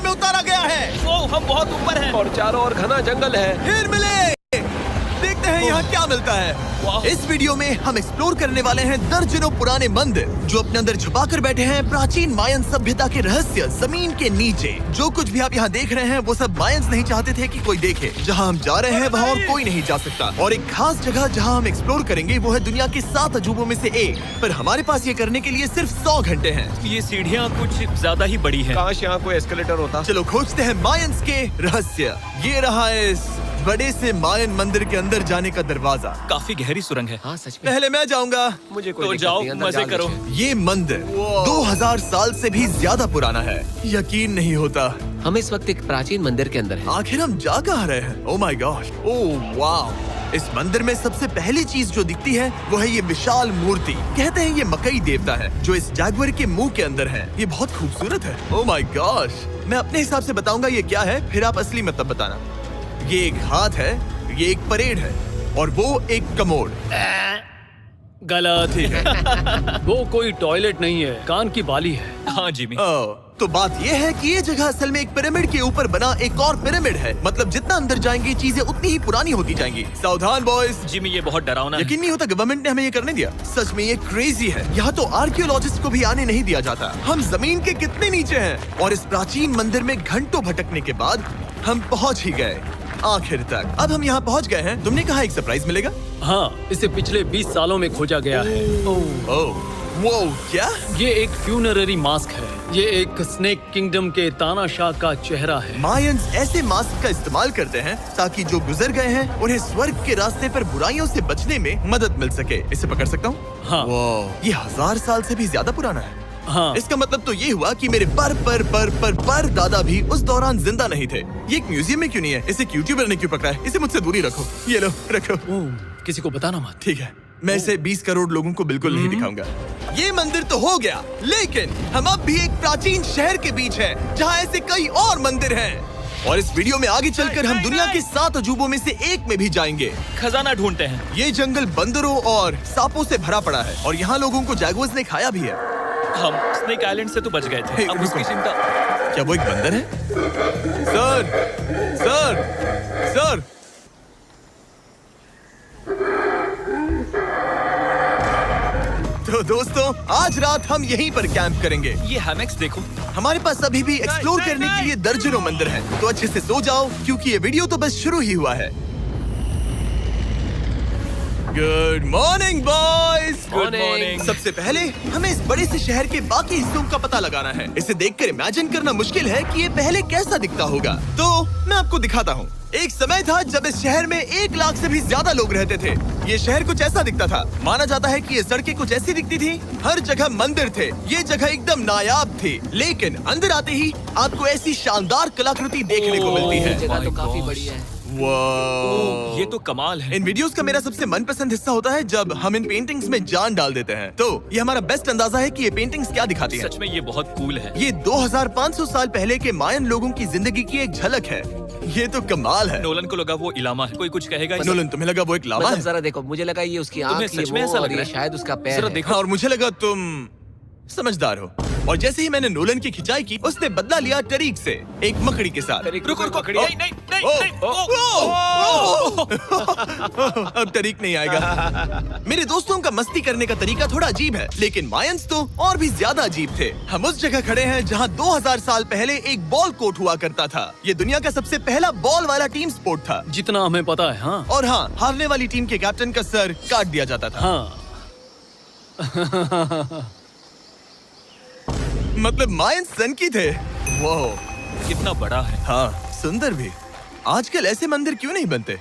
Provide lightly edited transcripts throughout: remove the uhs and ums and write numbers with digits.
में उतारा गया है। वो हम बहुत ऊपर हैं और चारों ओर घना जंगल है। फिर मिले, देखते हैं यहाँ क्या मिलता है। इस वीडियो में हम एक्सप्लोर करने वाले हैं दर्जनों पुराने मंदिर जो अपने अंदर छुपा कर बैठे हैं प्राचीन मायन सभ्यता के रहस्य जमीन के नीचे। जो कुछ भी आप यहाँ देख रहे हैं वो सब मायंस नहीं चाहते थे कि कोई देखे। जहाँ हम जा रहे हैं वहाँ और कोई नहीं जा सकता। और एक खास जगह जहाँ हम एक्सप्लोर करेंगे वो है दुनिया के 7 अजूबों में से एक। पर हमारे पास ये करने के लिए सिर्फ 100 घंटे हैं। ये सीढ़ियाँ कुछ ज्यादा ही बड़ी हैं। काश यहाँ कोई एस्केलेटर होता। चलो खोजते हैं मायंस के रहस्य। ये रहा इस बड़े से मायन मंदिर के अंदर जाने का दरवाजा। काफी गहरी सुरंग है। हाँ सच में। पहले मैं जाऊंगा। मुझे कोई तो दिक्कत जाओ, नहीं, अंदर मजे जा करो। लीजिए। ये मंदिर 2000 साल से भी ज्यादा पुराना है। यकीन नहीं होता। हम इस वक्त एक प्राचीन मंदिर के अंदर हैं। आखिर हम जा कहाँ रहे हैं? ओह माय गॉड, ओह वाव। इस मंदिर में सबसे पहली चीज जो दिखती है वो है ये विशाल मूर्ति। कहते हैं ये मकई देवता है जो इस जैगुआर के मुंह के अंदर है। ये बहुत खूबसूरत है। ओह माय गॉश, मैं अपने हिसाब से बताऊंगा ये क्या है, फिर आप असली मतलब बताना। ये एक हाथ है, ये एक परेड है और वो एक कमोड। गलत। ठीक है। वो कोई टॉयलेट नहीं है, कान की बाली है। हाँ जिमी। तो बात ये है कि ये जगह असल में एक पिरामिड के ऊपर बना एक और पिरामिड है। मतलब जितना अंदर जाएंगे चीजें उतनी ही पुरानी होती जाएंगी। सावधान बॉयज। जिमी ये बहुत डरावना है। यकीन नहीं होता गवर्नमेंट ने हमें ये करने दिया। सच में ये क्रेजी है। यहाँ तो आर्कियोलॉजिस्ट को भी आने नहीं दिया जाता। हम जमीन के कितने नीचे हैं और इस प्राचीन मंदिर में घंटों भटकने के बाद हम पहुँच ही गए आखिर तक। अब हम यहाँ पहुँच गए हैं। तुमने कहा एक सरप्राइज मिलेगा। हाँ, इसे पिछले 20 सालों में खोजा गया है। ओह वो क्या? ये एक फ्यूनररी मास्क है। ये एक स्नेक किंगडम के तानाशाह का चेहरा है। मायंस ऐसे मास्क का इस्तेमाल करते हैं ताकि जो गुजर गए हैं उन्हें स्वर्ग के रास्ते पर बुराइयों से बचने में मदद मिल सके। इसे पकड़ सकता हूँ? हाँ। ये 1000 साल से भी ज्यादा पुराना है। हाँ। इसका मतलब तो ये हुआ कि मेरे पर दादा भी उस दौरान जिंदा नहीं थे। ये एक म्यूजियम में क्यों नहीं है? इसे यूट्यूबर ने क्यों पकड़ा है? इसे मुझसे दूरी रखो। ये लो रखो। किसी को बताना मत। ठीक है, मैं इसे 20 करोड़ लोगों को बिल्कुल नहीं दिखाऊंगा। ये मंदिर तो हो गया, लेकिन हम अब भी एक प्राचीन शहर के बीच हैं, जहाँ ऐसे कई और मंदिर हैं। और इस वीडियो में आगे चलकर हम दुनिया के 7 अजूबों में से एक में भी जाएंगे। खजाना ढूंढते हैं। ये जंगल बंदरों और सांपों से भरा पड़ा है और यहाँ लोगों को जैगुआर्स ने खाया भी है। हम स्नेक आइलैंड से तो बच गए थे। अब उसकी चिंता। क्या वो एक बंदर है? Sir, sir, sir. तो दोस्तों आज रात हम यहीं पर कैंप करेंगे। ये हैमेक्स देखो। हमारे पास अभी भी एक्सप्लोर करने के लिए दर्जनों मंदिर हैं। तो अच्छे से सो जाओ क्योंकि ये वीडियो तो बस शुरू ही हुआ है। Good morning boys. Good morning. सबसे पहले हमें इस बड़े से शहर के बाकी हिस्सों का पता लगाना है। इसे देखकर इमेजिन करना मुश्किल है कि ये पहले कैसा दिखता होगा। तो मैं आपको दिखाता हूँ। एक समय था जब इस शहर में 1 लाख से भी ज्यादा लोग रहते थे। ये शहर कुछ ऐसा दिखता था। माना जाता है कि ये सड़कें कुछ ऐसी दिखती थी। हर जगह मंदिर थे। ये जगह एकदम नायाब थी। लेकिन अंदर आते ही आपको ऐसी शानदार कलाकृति देखने को मिलती है। जगह तो काफी बड़ी है। वाह, ये तो कमाल है। इन वीडियोस का मेरा सबसे मनपसंद हिस्सा होता है जब हम इन पेंटिंग्स में जान डाल देते हैं। तो ये हमारा बेस्ट अंदाजा है कि ये पेंटिंग्स क्या दिखाती हैं। सच में ये बहुत कूल है। ये 2500 साल पहले के मायन लोगों की जिंदगी की एक झलक है। ये तो कमाल है। नोलन को लगा वो इलामा है। कोई कुछ कहेगा इसे? नोलन, तुम्हें लगा वो एक लामा मतलब है? जरा देखो, मुझे लगा ये उसकी तुम्हें आँख, सच ये में वो ऐसा और लग रहा ये है? शायद उसका पैर जरा है। देखो। हाँ, और मुझे लगा तुम समझदार हो। और जैसे ही मैंने नोलन की खिंचाई की उसने बदला लिया टरीक से, एक मकड़ी के साथ। रुको रुको। पकड़ी। नहीं नहीं नहीं ओ, नहीं। अब तरीक नहीं आएगा। मेरे दोस्तों का मस्ती करने का तरीका थोड़ा अजीब है, लेकिन मायंस तो और भी ज्यादा अजीब थे। हम उस जगह खड़े हैं जहां 2000 साल पहले एक बॉल कोर्ट हुआ करता था। ये दुनिया का सबसे पहला बॉल वाला टीम स्पोर्ट था। जितना हमें पता है। हाँ। और हाँ, हारने वाली टीम के कैप्टन का सर काट दिया जाता था। हाँ। मतलब मायंस सन की थे। वो कितना बड़ा है। हाँ, सुंदर भी। आजकल ऐसे मंदिर क्यों नहीं बनते?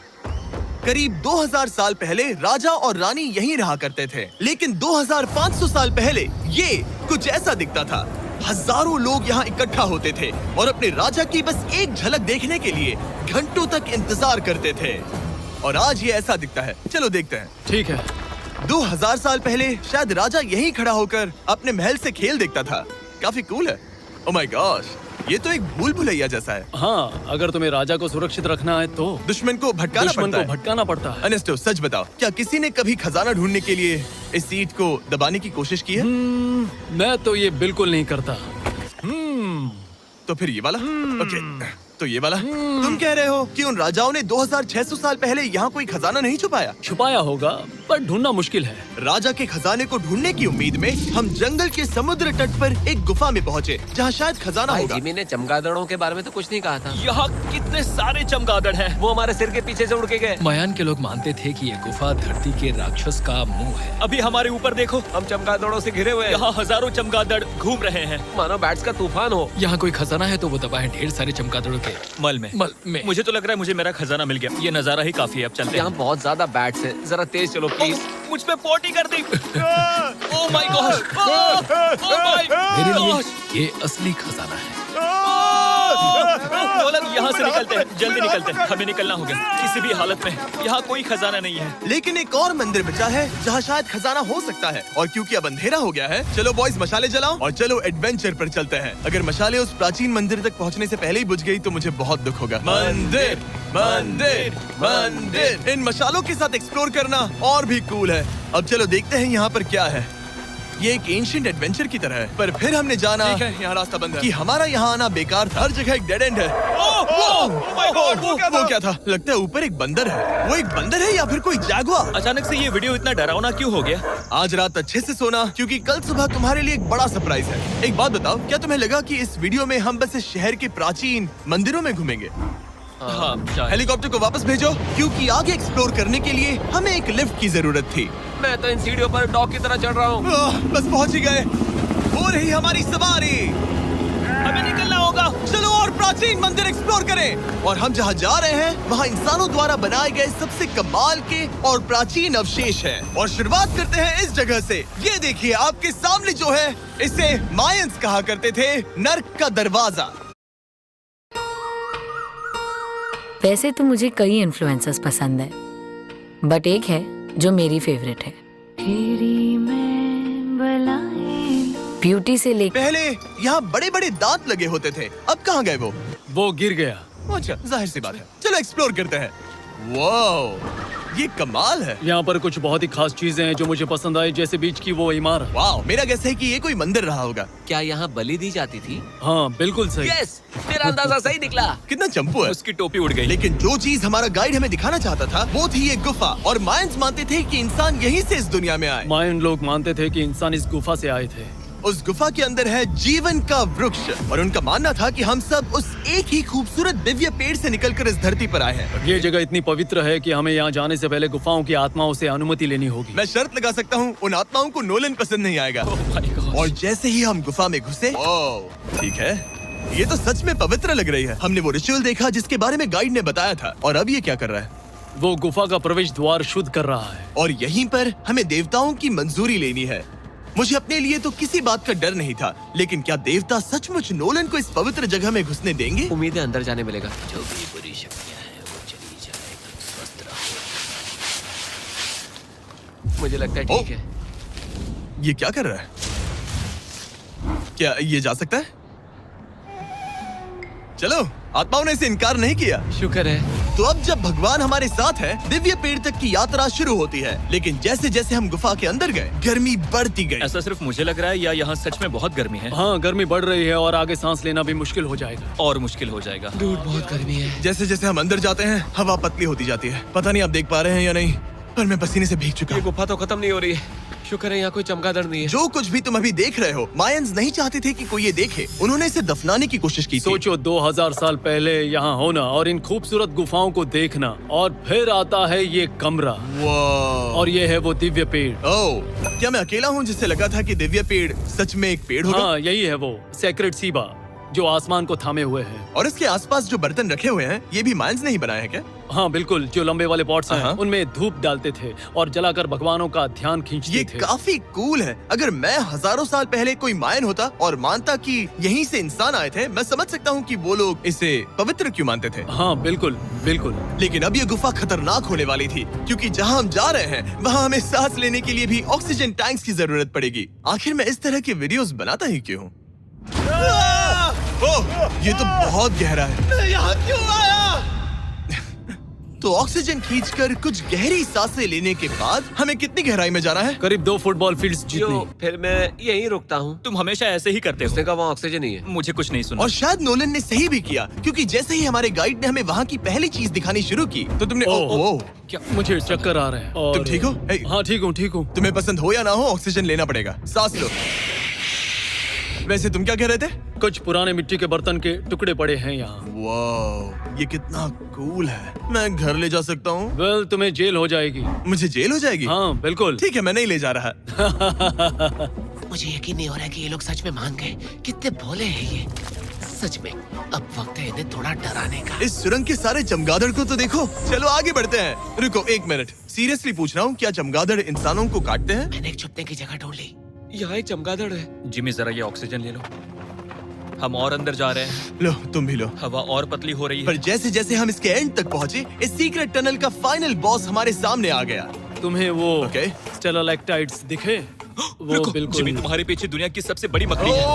करीब 2000 साल पहले राजा और रानी यहीं रहा करते थे, लेकिन 2500 साल पहले ये कुछ ऐसा दिखता था। हजारों लोग यहाँ इकट्ठा होते थे और अपने राजा की बस एक झलक देखने के लिए घंटों तक इंतजार करते थे। और आज ये ऐसा दिखता है। चलो देखते हैं। ठीक है। 2000 साल पहले शायद राजा यहीं खड़ा होकर अपने महल से खेल देखता था। काफी कूल है। ओह माय गॉश, ये तो एक भूल भुलैया जैसा है। हाँ, अगर तुम्हें राजा को सुरक्षित रखना है तो दुश्मन को भटकाना पड़ता है। अनेस्टो, सच बताओ, क्या किसी ने कभी खजाना ढूंढने के लिए इस सीट को दबाने की कोशिश की है? मैं तो ये बिल्कुल नहीं करता। तो फिर ये वाला? ओके, तो ये वाला? तुम कह रहे हो कि उन राजाओं ने 2600 साल पहले यहाँ कोई खजाना नहीं छुपाया? छुपाया होगा पर ढूंढना मुश्किल है। राजा के खजाने को ढूंढने की उम्मीद में हम जंगल के समुद्र तट पर एक गुफा में पहुँचे जहाँ शायद खजाना भाई होगा। जिमी ने चमगादड़ों के बारे में तो कुछ नहीं कहा था। यहाँ कितने सारे चमगादड़ हैं। वो हमारे सिर के पीछे से उड़ के गए। मयान के लोग मानते थे कि ये गुफा धरती के राक्षस का मुंह है। अभी हमारे ऊपर देखो, हम चमगादड़ों से घिरे हुए हैं। यहाँ हजारों चमगादड़ घूम रहे हैं। मानो बैट्स का तूफान हो। यहाँ कोई खजाना है तो वो दबा है ढेर सारे चमगादड़ों के मल में। मुझे तो लग रहा है मुझे मेरा खजाना मिल गया। ये नजारा ही काफी है, अब चलते यहाँ हैं। बहुत ज्यादा बैट्स हैं। जरा तेज चलो प्लीज। मुझ पे पोटी कर दी। Oh my gosh, oh my मेरे लिए गॉश। ये असली खजाना है। नोलन, यहाँ से निकलते हैं, जल्दी निकलते हैं, हमें निकलना होगा किसी भी हालत में। यहाँ कोई खजाना नहीं है। लेकिन एक और मंदिर बचा है जहाँ शायद खजाना हो सकता है, और क्योंकि अब अंधेरा हो गया है, चलो बॉयज मशाले जलाओ और चलो एडवेंचर पर चलते हैं। अगर मशाले उस प्राचीन मंदिर तक पहुँचने से पहले ही बुझ गई तो मुझे बहुत दुख होगा। मंदिर, मंदिर, मंदिर। इन मशालों के साथ एक्सप्लोर करना और भी कूल है। अब चलो देखते हैं यहाँ पर क्या है। ये एक एंशिएंट एडवेंचर की तरह है, पर फिर हमने जाना ठीक है, यहाँ रास्ता बंद है। कि हमारा यहाँ आना बेकार था। हर जगह एक डेड एंड है। वो क्या था? लगता है ऊपर एक बंदर है। वो एक बंदर है या फिर कोई जैगुआर? अचानक से ये वीडियो इतना डरावना क्यों हो गया? आज रात अच्छे से सोना, क्योंकि कल सुबह तुम्हारे लिए एक बड़ा सरप्राइज है। एक बात बताओ, क्या तुम्हें लगा कि इस वीडियो में हम बस इस शहर के प्राचीन मंदिरों में घूमेंगे? हाँ, शायद। हेलीकॉप्टर को वापस भेजो, क्योंकि आगे एक्सप्लोर करने के लिए हमें एक लिफ्ट की जरूरत थी। मैं तो इन सीढ़ियों पर डॉग की तरह चढ़ रहा हूँ। बस पहुंच ही गए। हो रही हमारी सवारी। हमें निकलना होगा। चलो और प्राचीन मंदिर एक्सप्लोर करें। और हम जहाँ जा रहे हैं वहाँ इंसानों द्वारा बनाए गए सबसे कमाल के और प्राचीन अवशेष हैं। और शुरुआत करते हैं इस जगह से। ये देखिए आपके सामने जो है, इसे मायंस कहा करते थे नर्क का दरवाजा। वैसे तो मुझे कई इन्फ्लुएंसर्स पसंद है, बट एक है जो मेरी फेवरेट है। ब्यूटी से लेकर पहले यहाँ बड़े बड़े दांत लगे होते थे, अब कहाँ गए वो? वो गिर गया। अच्छा, जाहिर सी बात है। चलो एक्सप्लोर करते हैं। वाओ, ये कमाल है। यहाँ पर कुछ बहुत ही खास चीजें हैं जो मुझे पसंद आई, जैसे बीच की वो इमारत। वाओ, मेरा गेस है कि ये कोई मंदिर रहा होगा। क्या यहाँ बलि दी जाती थी? हाँ बिल्कुल सही। यस, मेरा अंदाजा सही निकला। कितना चंपू है। उसकी टोपी उड़ गई। लेकिन जो चीज हमारा गाइड हमें दिखाना चाहता था वो थी ये गुफा, और मायंस मानते थे कि इंसान यहीं से इस दुनिया में आए। मायन लोग मानते थे कि इंसान इस गुफा से आए थे। उस गुफा के अंदर है जीवन का वृक्ष, और उनका मानना था कि हम सब उस एक ही खूबसूरत दिव्य पेड़ से निकलकर इस धरती पर आए हैं। ये जगह इतनी पवित्र है कि हमें यहाँ जाने से पहले गुफाओं की आत्माओं से अनुमति लेनी होगी। मैं शर्त लगा सकता हूँ उन आत्माओं को नोलन पसंद नहीं आएगा। Oh my God। और जैसे ही हम गुफा में घुसे, ओह ठीक है, ये तो सच में पवित्र लग रही है। हमने वो रिचुअल देखा जिसके बारे में गाइड ने बताया था, और अब ये क्या कर रहा है? वो गुफा का प्रवेश द्वार शुद्ध कर रहा है। और यहीं पर हमें देवताओं की मंजूरी लेनी है। मुझे अपने लिए तो किसी बात का डर नहीं था, लेकिन क्या देवता सचमुच नोलन को इस पवित्र जगह में घुसने देंगे? उम्मीद है अंदर जाने मिलेगा। जो भी बुरी शक्तियाँ हैं वो चली जाएगी। स्वस्थ रहो। मुझे लगता है ठीक है। ये क्या कर रहा है? क्या ये जा सकता है? चलो, आत्माओं ने इसे इनकार नहीं किया। शुक्र है। तो अब जब भगवान हमारे साथ है, दिव्य पेड़ तक की यात्रा शुरू होती है। लेकिन जैसे जैसे हम गुफा के अंदर गए, गर्मी बढ़ती गई। ऐसा सिर्फ मुझे लग रहा है या यहाँ सच में बहुत गर्मी है? हाँ, गर्मी बढ़ रही है और आगे सांस लेना भी मुश्किल हो जाएगा। और मुश्किल हो जाएगा। दूर बहुत गर्मी है। जैसे जैसे हम अंदर जाते हैं, हवा पतली होती जाती है। पता नहीं आप देख पा रहे हैं या नहीं, पर मैं पसीने से भीग चुका ये हूँ। गुफा तो खत्म नहीं हो रही है। शुक्र है यहाँ कोई चमगादड़ नहीं है। जो कुछ भी तुम अभी देख रहे हो, मायंस नहीं चाहते थे कि कोई ये देखे। उन्होंने इसे दफनाने की कोशिश की थी। सोचो 2000 साल पहले यहाँ होना और इन खूबसूरत गुफाओं को देखना, और फिर आता है ये कमरा, वाह। और ये है वो दिव्य पेड़। ओह, क्या मैं अकेला हूँ जिससे लगा था कि दिव्य पेड़ सच में एक पेड़ होगा? हाँ, यही है वो सेक्रेड सीबा जो आसमान को थामे हुए है। और इसके आसपास जो बर्तन रखे हुए हैं, ये भी मायंस ने ही बनाए हैं क्या? हाँ बिल्कुल, जो लंबे वाले पॉट्स हैं, हाँ। उनमें धूप डालते थे और जलाकर भगवानों का ध्यान खींचते ये थे। काफी कूल है। अगर मैं हजारों साल पहले कोई मायन होता और मानता कि यहीं से इंसान आए थे, मैं समझ सकता हूँ कि वो लोग इसे पवित्र क्यों मानते थे। हाँ बिल्कुल बिल्कुल। लेकिन अब ये गुफा खतरनाक होने वाली थी, क्योंकि जहाँ हम जा रहे हैं वहाँ हमें सांस लेने के लिए भी ऑक्सीजन टैंक्स की जरूरत पड़ेगी। आखिर मैं इस तरह के वीडियोस बनाता ही क्यों हूँ? ओह, ये तो बहुत गहरा है। मैं यहाँ क्यों आया? तो ऑक्सीजन खींचकर कुछ गहरी सांसें लेने के बाद हमें कितनी गहराई में जाना है? करीब 2 फुटबॉल फील्ड्स जो जितनी। फिर मैं यहीं रुकता हूँ। तुम हमेशा ऐसे ही करते उसने हो। कहा वहाँ ऑक्सीजन ही है। मुझे कुछ नहीं सुना। और शायद नोलन ने सही भी किया, क्योंकि जैसे ही हमारे गाइड ने हमें वहाँ की पहली चीज दिखानी शुरू की तो तुमने ओह। क्या मुझे चक्कर आ रहे हैं। और तुम ठीक हो? हे। हाँ ठीक हूँ। तुम्हें पसंद हो या ना हो, ऑक्सीजन लेना पड़ेगा। सांस लो। वैसे तुम क्या कह रहे थे? कुछ पुराने मिट्टी के बर्तन के टुकड़े पड़े हैं यहाँ। वाह, ये कितना कूल है। मैं घर ले जा सकता हूँ? वेल तुम्हें जेल हो जाएगी। मुझे जेल हो जाएगी? हाँ बिल्कुल। ठीक है, मैं नहीं ले जा रहा। मुझे यकीन नहीं हो रहा है कि ये लोग सच में मान गए। कितने भोले हैं ये। सच में अब वक्त है इन्हें थोड़ा डराने का। इस सुरंग के सारे चमगादड़ को तो देखो। चलो आगे बढ़ते हैं। रुको 1 मिनट, सीरियसली पूछ रहा हूँ, क्या चमगादड़ इंसानों को काटते हैं? मैंने एक छुपने की जगह ढूंढ ली। यहाँ एक चमगादड़ है। जिमी जरा ये ऑक्सीजन ले लो। हम और अंदर जा रहे हैं। लो तुम भी लो। हवा और पतली हो रही पर है। जैसे जैसे हम इसके एंड तक पहुँचे, इस सीक्रेट टनल का फाइनल बॉस हमारे सामने आ गया। तुम्हें वो ओके। स्टेलालाइटाइट्स दिखे? वो रुको, बिल्कुल। जिमी तुम्हारे पीछे दुनिया की सबसे बड़ी मकड़ी है।